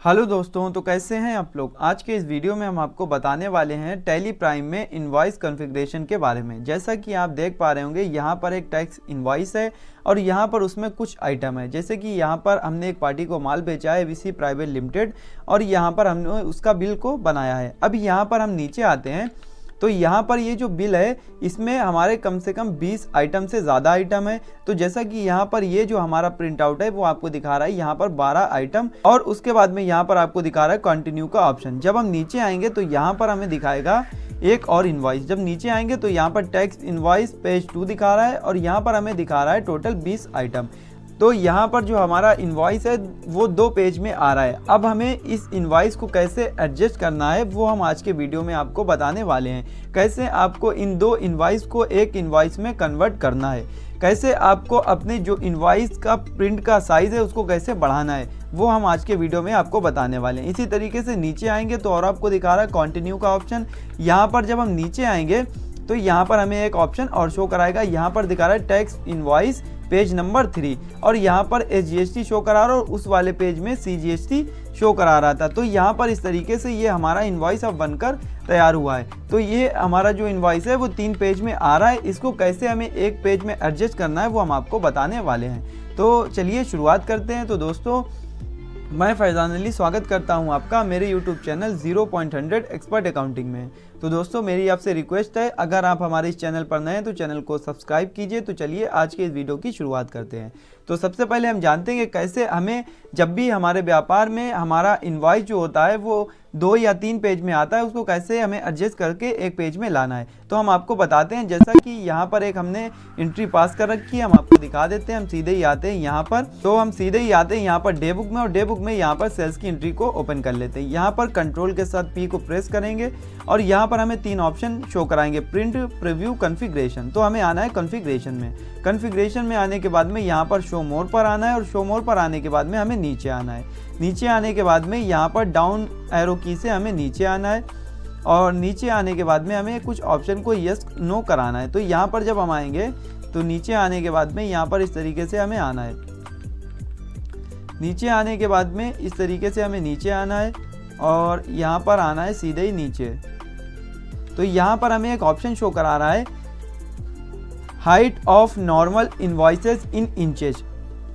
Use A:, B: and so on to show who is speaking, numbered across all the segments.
A: Hello दोस्तों, तो कैसे हैं आप लोग। आज के इस वीडियो में हम आपको बताने वाले हैं टैली प्राइम में इनवॉइस कॉन्फ़िगरेशन के बारे में। जैसा कि आप देख पा रहे होंगे, यहाँ पर एक टैक्स इनवॉइस है और यहाँ पर उसमें कुछ आइटम है। जैसे कि यहाँ पर हमने एक पार्टी को माल बेचा है एबीसी प्राइवेट लिमिटेड और यहाँ पर हमने उसका बिल को बनाया है। अब यहाँ पर हम नीचे आते हैं तो यहाँ पर ये जो बिल है इसमें हमारे कम से कम 20 आइटम से ज़्यादा आइटम है। तो जैसा कि यहाँ पर ये जो हमारा प्रिंट आउट है वो आपको दिखा रहा है यहाँ पर 12 आइटम और उसके बाद में यहाँ पर आपको दिखा रहा है कंटिन्यू का ऑप्शन। जब हम नीचे आएंगे तो यहाँ पर हमें दिखाएगा एक और इनवॉइस। जब नीचे आएंगे तो यहाँ पर टैक्स इनवॉइस पेज 2 दिखा रहा है और यहाँ पर हमें दिखा रहा है टोटल 20 आइटम। तो यहाँ पर जो हमारा इनवॉइस है वो 2 पेज में आ रहा है। अब हमें इस इनवॉइस को कैसे एडजस्ट करना है वो हम आज के वीडियो में आपको बताने वाले हैं। कैसे आपको इन 2 इनवॉइस को एक इनवॉइस में कन्वर्ट करना है, कैसे आपको अपने जो इनवॉइस का प्रिंट का साइज़ है उसको कैसे बढ़ाना है, वो हम आज के वीडियो में आपको बताने वाले हैं। इसी तरीके से नीचे आएंगे तो और आपको दिखा रहा है कंटिन्यू का ऑप्शन। यहाँ पर जब हम नीचे आएंगे तो यहाँ पर हमें एक ऑप्शन और शो कराएगा। यहाँ पर दिखा रहा है टैक्स इनवॉइस पेज नंबर 3 और यहाँ पर SGST शो करा रहा और उस वाले पेज में CGST शो करा रहा था। तो यहाँ पर इस तरीके से ये हमारा इनवॉइस अब बनकर तैयार हुआ है। तो ये हमारा जो इनवॉइस है वो 3 पेज में आ रहा है। इसको कैसे हमें एक पेज में एडजस्ट करना है वो हम आपको बताने वाले हैं। तो चलिए शुरुआत करते हैं। तो दोस्तों, मैं फैज़ान अली स्वागत करता हूं आपका मेरे यूट्यूब चैनल 0.100 एक्सपर्ट अकाउंटिंग में। तो दोस्तों, मेरी आपसे रिक्वेस्ट है, अगर आप हमारे इस चैनल पर नए हैं तो चैनल को सब्सक्राइब कीजिए। तो चलिए आज के इस वीडियो की शुरुआत करते हैं। तो सबसे पहले हम जानते हैं कि कैसे हमें जब भी हमारे व्यापार में हमारा इनवॉइस जो होता है वो 2 या 3 पेज में आता है, उसको कैसे हमें एडजस्ट करके एक पेज में लाना है। तो हम आपको बताते हैं। जैसा कि यहाँ पर एक हमने एंट्री पास कर रखी है, हम आपको दिखा देते हैं। हम सीधे ही आते हैं यहाँ पर, तो हम सीधे ही आते हैं यहाँ पर डे बुक में और डे बुक में यहाँ पर सेल्स की एंट्री को ओपन कर लेते हैं। यहाँ पर कंट्रोल के साथ P को प्रेस करेंगे और यहाँ पर हमें 3 ऑप्शन शो कराएंगे, प्रिंट, प्रीव्यू, कॉन्फ़िगरेशन। तो हमें आना है कॉन्फ़िगरेशन में। कॉन्फ़िगरेशन में आने के बाद में यहाँ पर शो मोर पर आना है और शो मोर पर आने के बाद में हमें नीचे आना है। नीचे आने के बाद में यहाँ पर डाउन एरो की से हमें नीचे आना है और नीचे आने के बाद में हमें कुछ ऑप्शन को यस नो कराना है। तो यहाँ पर जब हम आएंगे तो नीचे आने के बाद में यहाँ पर इस तरीके से हमें आना है। नीचे आने के बाद में इस तरीके से हमें नीचे आना है और यहाँ पर आना है सीधे ही नीचे। तो यहाँ पर हमें एक ऑप्शन शो करा रहा है height of normal invoices in inches.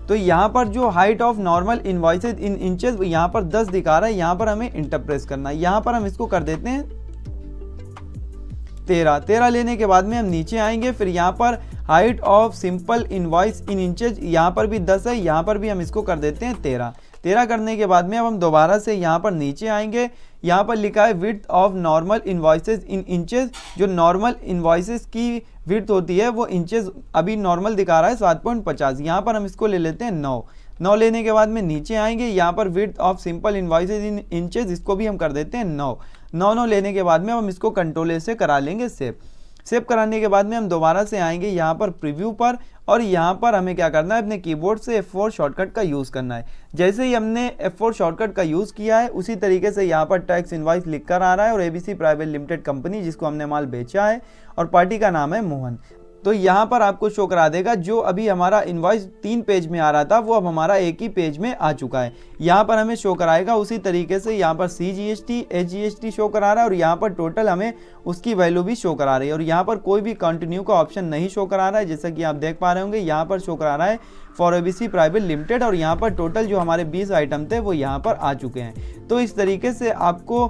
A: तो यहाँ पर जो height of normal invoices in inches यहाँ पर 10 दिखा रहा है। यहाँ पर हमें इंटर प्रेस करना है। यहाँ पर हम इसको कर देते हैं 13 लेने के बाद में हम नीचे आएंगे। फिर यहाँ पर height of simple invoice in inches यहाँ पर भी 10 है, यहाँ पर भी हम इसको कर देते हैं 13 करने के बाद में अब हम दोबारा से यहाँ पर नीचे आएंगे। यहाँ पर लिखा है width of normal invoices in inches. जो नॉर्मल इनवॉइसेस की विड्थ होती है वो इंचेस अभी नॉर्मल दिखा रहा है 7.50। यहाँ पर हम इसको ले लेते हैं 9 लेने के बाद में नीचे आएंगे। यहाँ पर width of simple invoices in inches, इसको भी हम कर देते हैं 9 लेने के बाद में हम इसको कंट्रोल ए से करा लेंगे सेव कराने के बाद में हम दोबारा से आएंगे यहाँ पर प्रीव्यू पर और यहाँ पर हमें क्या करना है, अपने कीबोर्ड से F4 शॉर्टकट का यूज़ करना है। जैसे ही हमने F4 शॉर्टकट का यूज़ किया है उसी तरीके से यहाँ पर टैक्स इनवॉइस लिख कर आ रहा है और एबीसी प्राइवेट लिमिटेड कंपनी जिसको हमने माल बेचा है और पार्टी का नाम है मोहन। तो यहाँ पर आपको शो करा देगा जो अभी हमारा इनवॉइस 3 पेज में आ रहा था वो अब हमारा एक ही पेज में आ चुका है। यहाँ पर हमें शो कराएगा उसी तरीके से यहाँ पर CGST SGST शो करा रहा है और यहाँ पर टोटल हमें उसकी वैल्यू भी शो करा रही है और यहाँ पर कोई भी कंटिन्यू का ऑप्शन नहीं शो करा रहा है। जैसा कि आप देख पा रहे होंगे यहाँ पर शो करा रहा है फॉर एबीसी प्राइवेट लिमिटेड और यहाँ पर टोटल जो हमारे 20 आइटम थे वो यहाँ पर आ चुके हैं। तो इस तरीके से आपको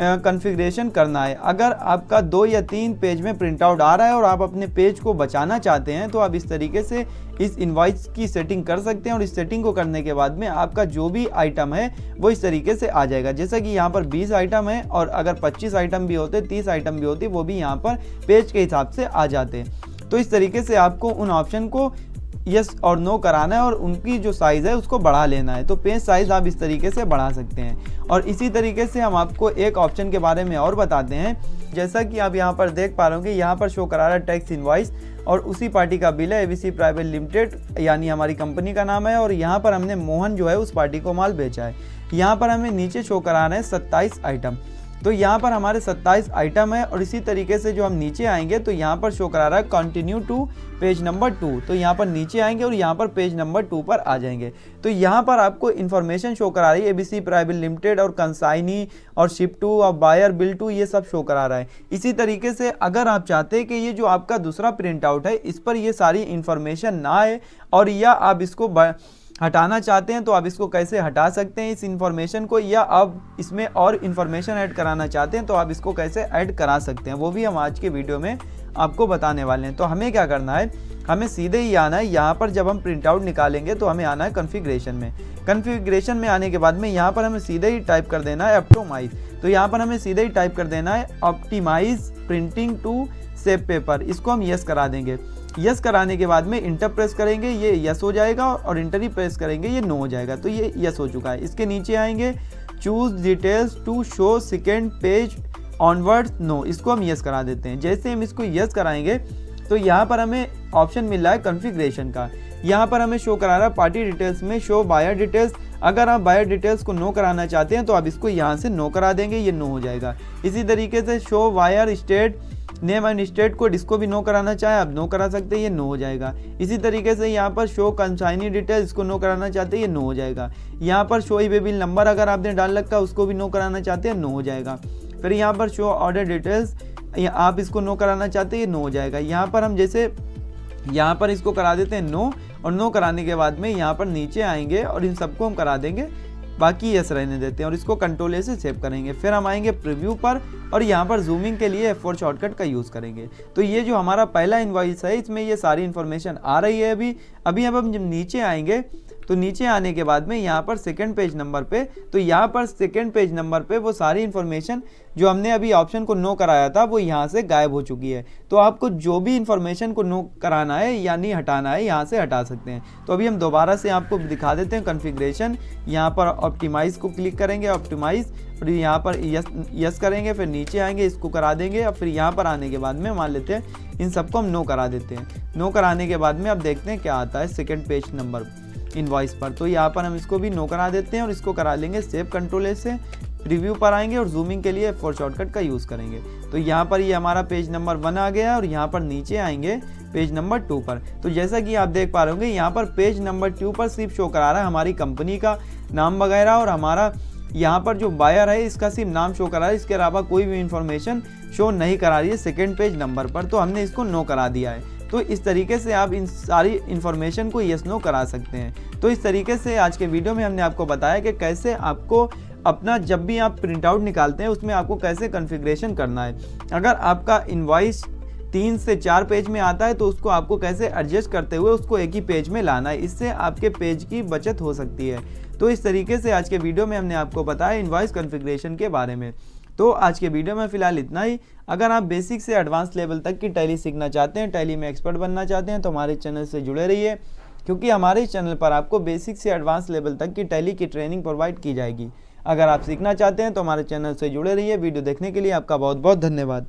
A: कॉन्फ़िगरेशन करना है। अगर आपका 2 या 3 पेज में प्रिंट आउट आ रहा है और आप अपने पेज को बचाना चाहते हैं तो आप इस तरीके से इस इनवॉइस की सेटिंग कर सकते हैं और इस सेटिंग को करने के बाद में आपका जो भी आइटम है वो इस तरीके से आ जाएगा। जैसा कि यहाँ पर 20 आइटम है और अगर 25 आइटम भी होते, 30 आइटम भी होते, वो भी यहाँ पर पेज के हिसाब से आ जाते हैं। तो इस तरीके से आपको उन ऑप्शन को यस और नो कराना है और उनकी जो साइज़ है उसको बढ़ा लेना है। तो पेज साइज़ आप इस तरीके से बढ़ा सकते हैं। और इसी तरीके से हम आपको एक ऑप्शन के बारे में और बताते हैं। जैसा कि आप यहाँ पर देख पा रहे होंगे यहाँ पर शो करा रहा है टैक्स इनवॉइस और उसी पार्टी का बिल है एबीसी प्राइवेट लिमिटेड यानी हमारी कंपनी का नाम है और यहाँ पर हमने मोहन जो है उस पार्टी को माल बेचा है। यहाँ पर हमें नीचे शो करा रहे हैं 27 आइटम। तो यहाँ पर हमारे 27 आइटम है और इसी तरीके से जो हम नीचे आएंगे तो यहाँ पर शो करा रहा है कंटिन्यू टू पेज नंबर 2। तो यहाँ पर नीचे आएंगे और यहाँ पर पेज नंबर 2 पर आ जाएंगे। तो यहाँ पर आपको इन्फॉर्मेशन शो करा रही है एबीसी प्राइवेट लिमिटेड और कंसाइनी और शिप टू और बायर बिल टू, ये सब शो करा रहा है। इसी तरीके से अगर आप चाहते हैं कि ये जो आपका दूसरा प्रिंट आउट है इस पर ये सारी इन्फॉर्मेशन ना आए और या आप इसको हटाना चाहते हैं तो आप इसको कैसे हटा सकते हैं इस इंफॉर्मेशन को, या आप इसमें और इन्फॉर्मेशन ऐड कराना चाहते हैं तो आप इसको कैसे ऐड करा सकते हैं, वो भी हम आज के वीडियो में आपको बताने वाले हैं। तो हमें क्या करना है, हमें सीधे ही आना है यहाँ पर। जब हम प्रिंट आउट निकालेंगे तो हमें आना है कॉन्फ़िगरेशन में। कॉन्फ़िगरेशन में आने के बाद में यहाँ पर हमें सीधे ही टाइप कर देना है ऑप्टिमाइज। तो यहाँ पर हमें सीधे ही टाइप कर देना है optimise printing to save paper, इसको हम यस करा देंगे। यस कराने के बाद में इंटर प्रेस करेंगे, ये यस हो जाएगा, और इंटर ही प्रेस करेंगे ये नो हो जाएगा। तो ये यस हो चुका है। इसके नीचे आएंगे choose details to show second page onwards no, इसको हम यस करा देते हैं। जैसे हम इसको यस कराएंगे तो यहाँ पर हमें ऑप्शन मिल रहा है कॉन्फ़िगरेशन का। यहाँ पर हमें शो करा रहा है पार्टी डिटेल्स में शो बायर डिटेल्स। अगर आप बायर डिटेल्स को नो कराना चाहते हैं तो आप इसको यहाँ से नो करा देंगे, ये नो हो जाएगा। इसी तरीके से show buyer state name and state code, इसको भी नो कराना चाहे आप नो करा सकते हैं, ये नो हो जाएगा। इसी तरीके से यहाँ पर शो कंसाइनी डिटेल्स, इसको नो कराना चाहते हैं, ये नो हो जाएगा। यहाँ पर शो ई बिल नंबर अगर आपने डाल रखा है उसको भी नो कराना चाहते हैं, नो हो जाएगा। फिर यहाँ पर शो ऑर्डर डिटेल्स, आप इसको नो कराना चाहते हैं, ये नो हो जाएगा। यहाँ पर हम जैसे यहाँ पर इसको करा देते हैं नो, और नो कराने के बाद में यहाँ पर नीचे आएंगे और इन सबको हम करा देंगे, बाकी यस रहने देते हैं और इसको कंट्रोल ए से सेव करेंगे। फिर हम आएंगे प्रीव्यू पर और यहाँ पर जूमिंग के लिए F4 शॉर्टकट का यूज़ करेंगे। तो ये जो हमारा पहला इनवॉइस है इसमें ये सारी इन्फॉर्मेशन आ रही है अभी अब हम जब नीचे आएंगे तो नीचे आने के बाद में यहाँ पर सेकंड पेज नंबर पे, तो यहाँ पर सेकंड पेज नंबर पे वो सारी इन्फॉर्मेशन जो हमने अभी ऑप्शन को नो कराया था वो यहाँ से गायब हो चुकी है। तो आपको जो भी इन्फॉर्मेशन को नो कराना है यानी हटाना है यहाँ से हटा सकते हैं। तो अभी हम दोबारा से आपको दिखा देते हैं कॉन्फ़िगरेशन। यहाँ पर ऑप्टिमाइज को क्लिक करेंगे, ऑप्टिमाइज, और यहाँ पर यस करेंगे, फिर नीचे आएंगे इसको करा देंगे, और फिर यहाँ पर आने के बाद में मान लेते हैं इन सबको हम नो करा देते हैं। नो कराने के बाद में अब देखते हैं क्या आता है सेकेंड पेज नंबर इनवॉइस पर। तो यहाँ पर हम इसको भी नो करा देते हैं और इसको करा लेंगे सेव कंट्रोल ए से। प्रीव्यू पर आएंगे और जूमिंग के लिए F4 शॉर्टकट का यूज़ करेंगे। तो यहाँ पर ये हमारा पेज नंबर 1 आ गया और यहाँ पर नीचे आएंगे पेज नंबर 2 पर। तो जैसा कि आप देख पा रहे होंगे यहाँ पर पेज नंबर 2 पर सिर्फ शो करा रहा है हमारी कंपनी का नाम वगैरह, और हमारा यहाँ पर जो बायर है इसका सिर्फ नाम शो करा रहा है, इसके अलावा कोई भी इंफॉर्मेशन शो नहीं करा रही है सेकेंड पेज नंबर पर। तो हमने इसको नो करा दिया है। तो इस तरीके से आप इन सारी इन्फॉर्मेशन को यस नो करा सकते हैं। तो इस तरीके से आज के वीडियो में हमने आपको बताया कि कैसे आपको अपना जब भी आप प्रिंट आउट निकालते हैं उसमें आपको कैसे कॉन्फ़िगरेशन करना है। अगर आपका इनवॉइस 3 से 4 पेज में आता है तो उसको आपको कैसे एडजस्ट करते हुए उसको एक ही पेज में लाना है, इससे आपके पेज की बचत हो सकती है। तो इस तरीके से आज के वीडियो में हमने आपको बताया इनवॉइस कॉन्फ़िगरेशन के बारे में। तो आज के वीडियो में फ़िलहाल इतना ही। अगर आप बेसिक से एडवांस लेवल तक की टैली सीखना चाहते हैं, टैली में एक्सपर्ट बनना चाहते हैं तो हमारे चैनल से जुड़े रहिए, क्योंकि हमारे चैनल पर आपको बेसिक से एडवांस लेवल तक की टैली की ट्रेनिंग प्रोवाइड की जाएगी। अगर आप सीखना चाहते हैं तो हमारे चैनल से जुड़े रहिए। वीडियो देखने के लिए आपका बहुत बहुत धन्यवाद।